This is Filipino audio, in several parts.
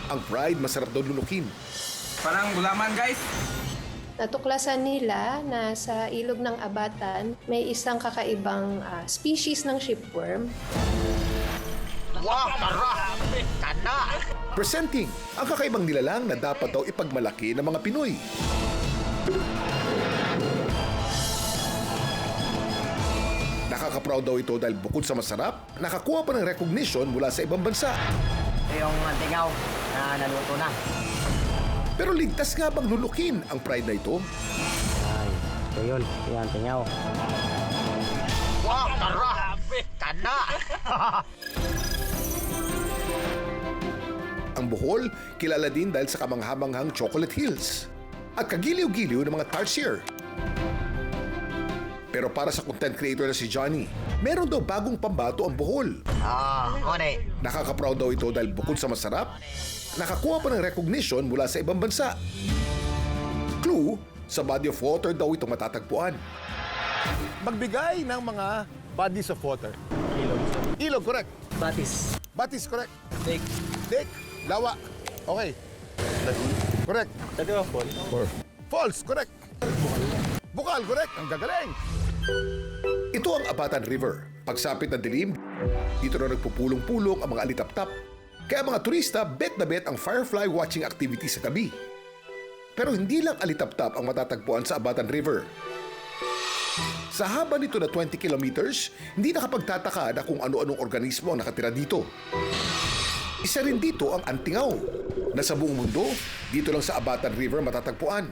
Ang pride masarap daw lunukin. Parang gulaman, guys. Natuklasan nila na sa ilog ng Abatan may isang kakaibang species ng shipworm. Wow, tara! Kana! Presenting ang kakaibang nilalang na dapat daw ipagmalaki ng mga Pinoy. Nakaka-proud daw ito dahil bukod sa masarap, nakakuha pa ng recognition mula sa ibang bansa. Ito yung tingaw na naluto na. Pero ligtas nga bang lulukin ang pride na ito? Ay, ito yun. Yan, tingaw. Wow, tara! Kana! Ang Bohol, kilala din dahil sa kamanghamanghang Chocolate Hills at kagiliw-giliw ng mga tarsier. Pero para sa content creator na si Johnny, meron daw bagong pambato ang Bohol. Mone. Nakaka-proud daw ito dahil bukod sa masarap, nakakuha pa ng recognition mula sa ibang bansa. Clue, sa body of water daw ito matatagpuan. Magbigay ng mga bodies of water. Ilog. Ilog, correct. Batis. Batis, correct. Steak. Lake, lawa. Okay. Correct. Falls, correct. Bukal, correct. Ang gagaling. Ito ang Abatan River. Pagsapit ng dilim, dito na nagpupulong-pulong ang mga alitap-tap. Kaya mga turista, bet na bet ang firefly watching activity sa tabi. Pero hindi lang alitap-tap ang matatagpuan sa Abatan River. Sa haba nito na 20 kilometers, hindi nakapagtataka na kung ano-anong organismo ang nakatira dito. Isa rin dito ang antingaw, na sa buong mundo, dito lang sa Abatan River matatagpuan.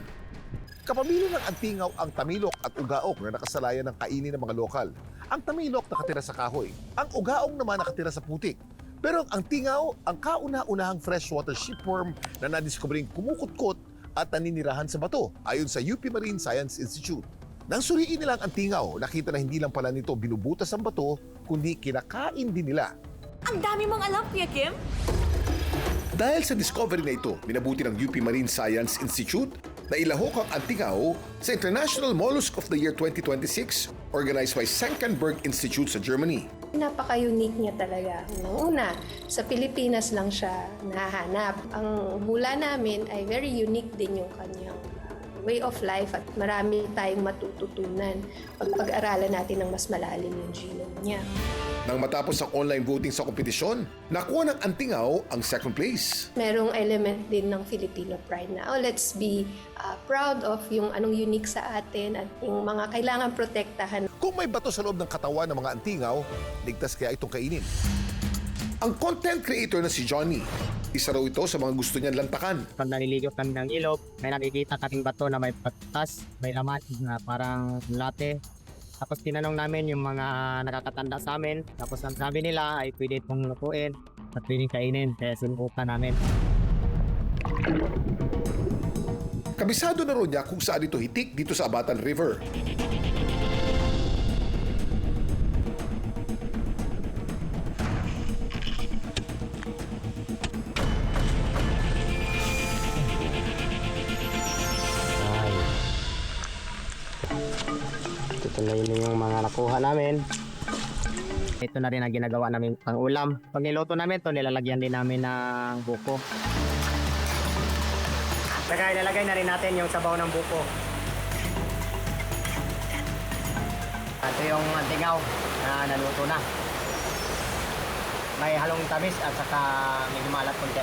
Kapamilya ng antingaw ang tamilok at ugaok na nakasalayan ng kainin ng mga lokal. Ang tamilok nakatira sa kahoy. Ang ugaong naman nakatira sa putik. Pero ang antingaw, ang kauna-unahang freshwater shipworm na nadiskubring kumukutkot at naninirahan sa bato ayon sa UP Marine Science Institute. Nang suriin nila ang antingaw, nakita na hindi lang pala nito binubutas ang bato, kundi kinakain din nila. Ang dami mong alam, Kuya Kim. Dahil sa discovery na ito, minabuti ng UP Marine Science Institute na ilahok ang antingaw sa International Mollusk of the Year 2026 organized by Senckenberg Institute sa Germany. Napaka-unique niya talaga. Una, sa Pilipinas lang siya nahanap. Ang hula namin ay very unique din yung kanyang way of life at marami tayong matututunan pag pag-aralan natin ng mas malalim yung genome niya. Nang matapos ang online voting sa kompetisyon, nakuha ng antingaw ang second place. Merong element din ng Filipino pride na, let's be proud of yung anong unique sa atin at yung mga kailangan protektahan. Kung may bato sa loob ng katawan ng mga antingaw, ligtas kaya itong kainin. Ang content creator na si Johnny, isa raw ito sa mga gusto niyang lantakan. Pag naliligo kami ng ilog, may nakikita kaming bato na may patas, may laman na parang latte. Tapos tinanong namin yung mga nakakatanda sa amin. Tapos ang sabi nila ay pwede itong lutuin at pwede kainin. Kaya sinubukan namin. Kabisado na rin niya kung saan ito hitik dito sa Abatan River. Ito na yun yung mga nakuha namin. Ito na rin ang ginagawa namin pang ulam. Pag niluto namin ito, nilalagyan din namin ng buko. Saka ilalagay na rin natin yung sabaw ng buko. Ito yung antingaw na naluto na. May halong tamis at saka may gumalat konti.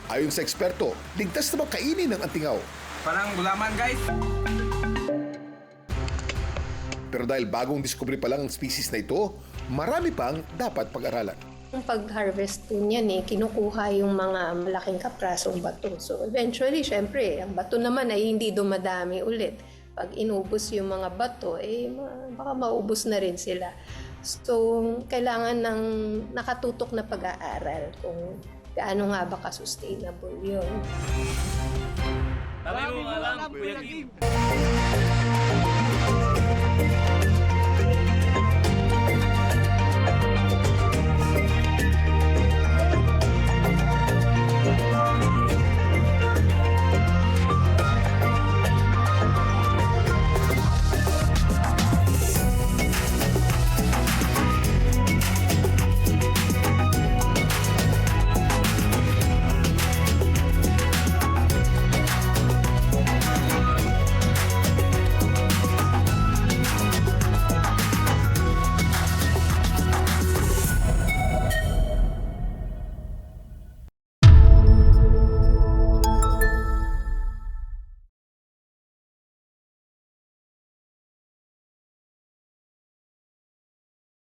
Ayon sa eksperto, ligtas na kainin ng antingaw. Parang gulaman, guys. Pero dahil bagong discovery pa lang ang species na ito, marami pang dapat pag-aralan. Yung pag-harvest po niyan, kinukuha yung mga malaking kaprasong bato. So eventually, syempre, ang bato naman ay hindi dumadami ulit. Pag inubos yung mga bato, baka maubos na rin sila. So, kailangan ng nakatutok na pag-aaral kung gaano nga ba ka-sustainable yun. Dami mong alam, Kuya Kim.